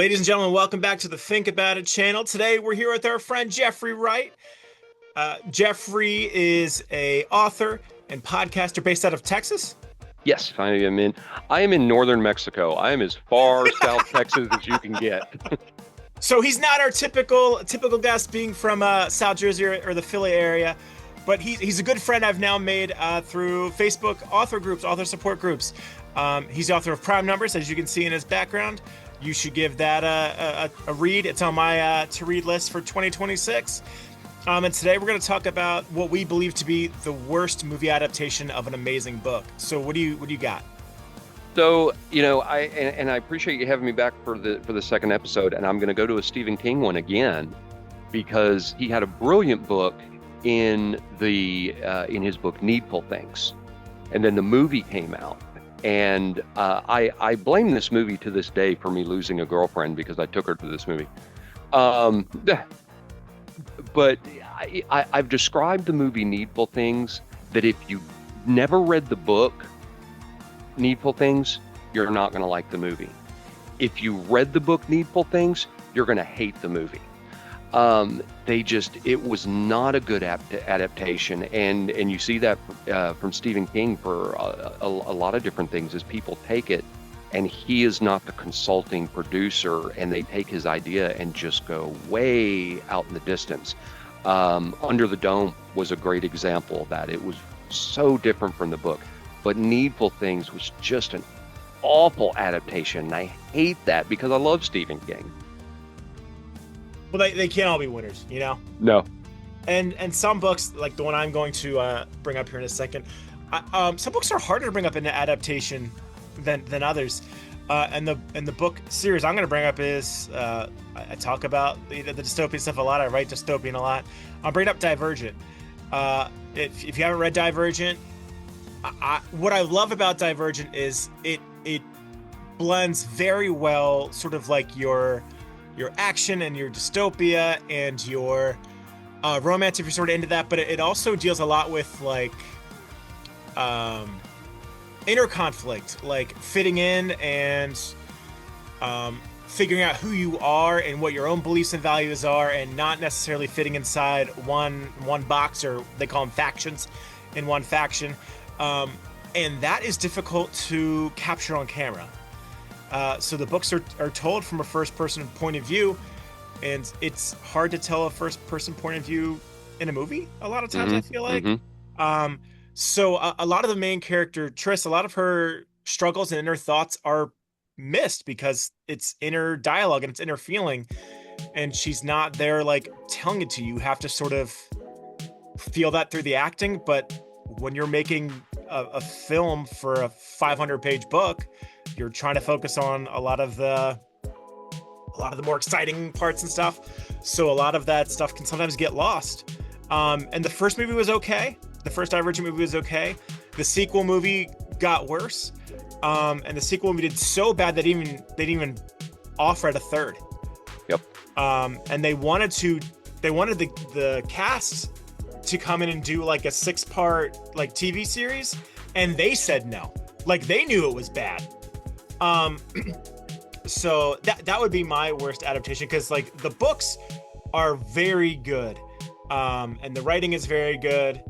Ladies and gentlemen, welcome back to the Think About It channel. Today we're here with our friend Geoffrey Wright. Geoffrey is a author and podcaster based out of Texas. Yes, I am in northern Mexico. I am as far South Texas as you can get. So he's not our typical guest, being from South Jersey or the Philly area, but he's a good friend I've now made through Facebook author groups, author support groups. He's the author of Prime Numbers, as you can see in his background. You should give that a read. It's on my to-read list for 2026. And today we're going to talk about what we believe to be the worst movie adaptation of an amazing book. So what do you got? So, I appreciate you having me back for the second episode, and I'm going to go to a Stephen King one again because he had a brilliant book in his book Needful Things, and then the movie came out. And I blame this movie to this day for me losing a girlfriend because I took her to this movie. But I've described the movie Needful Things that if you never read the book Needful Things, you're not going to like the movie. If you read the book Needful Things, you're going to hate the movie. It was not a good adaptation, and you see that from Stephen King for a lot of different things as people take it, and he is not the consulting producer, and they take his idea and just go way out in the distance. Under the Dome was a great example of that. It was so different from the book, but Needful Things was just an awful adaptation, and I hate that because I love Stephen King. Well, they can't all be winners, you know? No. And some books, like the one I'm going to bring up here in a second, some books are harder to bring up in an adaptation than others. And the book series I'm going to bring up is, I talk about the dystopian stuff a lot. I write dystopian a lot. I'll bring up Divergent. If you haven't read Divergent, what I love about Divergent is it blends very well sort of like your action and your dystopia and your romance, if you're sort of into that, but it also deals a lot with like inner conflict, like fitting in and figuring out who you are and what your own beliefs and values are, and not necessarily fitting inside one box, or they call them factions, in one faction, and that is difficult to capture on camera. So the books are told from a first-person point of view, and it's hard to tell a first-person point of view in a movie a lot of times, I feel like. So a lot of the main character, Triss, a lot of her struggles and inner thoughts are missed because it's inner dialogue and it's inner feeling, and she's not there like telling it to you. You have to sort of feel that through the acting, but when you're making a film for a 500-page book, you're trying to focus on a lot of the more exciting parts and stuff. So a lot of that stuff can sometimes get lost. And the first movie was okay. The first Divergent movie was okay. The sequel movie got worse. And the sequel movie did so bad that they didn't even offer it a third. Yep. And they wanted the cast to come in and do like a 6-part like TV series, and they said no. Like, they knew it was bad. So that would be my worst adaptation, because like the books are very good, and the writing is very good,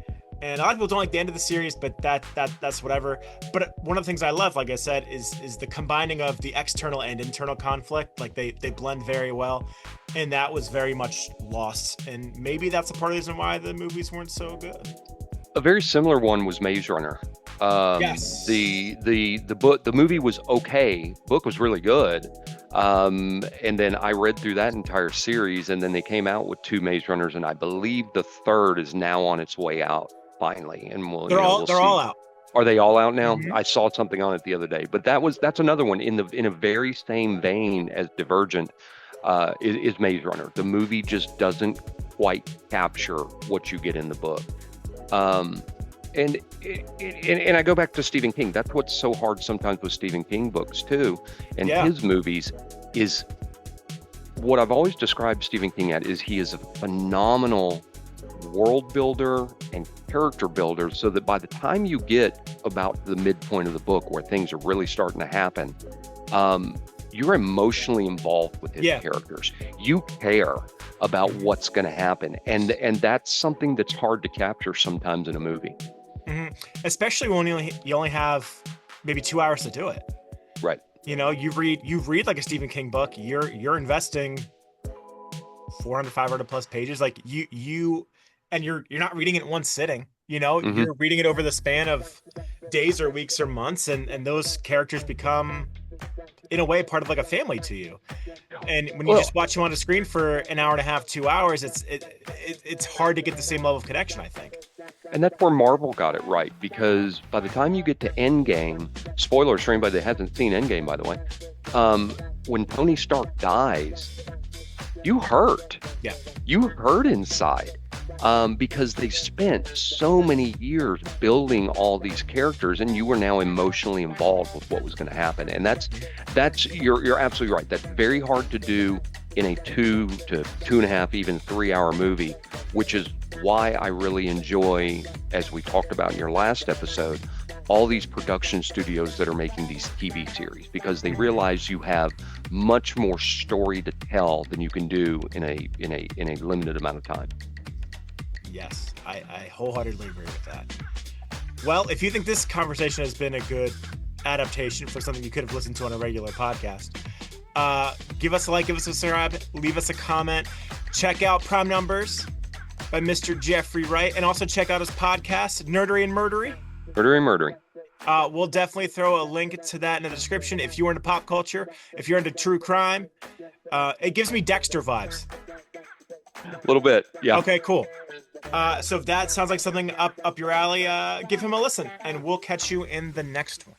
and a lot of people don't like the end of the series, but that's whatever. But one of the things I love, like I said, is the combining of the external and internal conflict. Like they blend very well, and that was very much lost, and maybe that's a part of the reason why the movies weren't so good. A very similar one was Maze Runner. Yes. The movie was okay. Book was really good. And then I read through that entire series, and then they came out with 2 Maze Runners, and I believe the third is now on its way out finally. And they're all out. Are they all out now? Mm-hmm. I saw something on it the other day, but that's another one in a very same vein as Divergent. Is Maze Runner. The movie just doesn't quite capture what you get in the book. And I go back to Stephen King. That's what's so hard sometimes with Stephen King books too, and his movies, is what I've always described Stephen King at is he is a phenomenal world builder and character builder, so that by the time you get about the midpoint of the book where things are really starting to happen, you're emotionally involved with his Yeah. characters. You care about what's going to happen, and that's something that's hard to capture sometimes in a movie. Especially when you only have maybe 2 hours to do it. Right. You know, you read like a Stephen King book, you're investing 400, 500 plus pages. Like you're not reading it in one sitting. You know, you're reading it over the span of days or weeks or months, and those characters become, in a way, part of like a family to you. And when you just watch them on a screen for an hour and a half, 2 hours, it's hard to get the same level of connection, I think. And that's where Marvel got it right, because by the time you get to Endgame, spoilers for anybody that hasn't seen Endgame, by the way, when Tony Stark dies, you hurt. Yeah. You hurt inside, because they spent so many years building all these characters, and you were now emotionally involved with what was going to happen. And that's you're absolutely right. That's very hard to do in a 2 to 2.5, even 3 hour movie, which is why I really enjoy, as we talked about in your last episode, all these production studios that are making these TV series, because they realize you have much more story to tell than you can do in a limited amount of time. Yes, I wholeheartedly agree with that. Well, if you think this conversation has been a good adaptation for something you could have listened to on a regular podcast, give us a like, give us a subscribe, leave us a comment. Check out Prime Numbers by Mr. Geoffrey Wright, and also check out his podcast, Nerdery and Murdery. Nerdery and Murdery. We'll definitely throw a link to that in the description. If you're into pop culture, if you're into true crime, it gives me Dexter vibes. A little bit, yeah. Okay, cool. So if that sounds like something up your alley, give him a listen, and we'll catch you in the next one.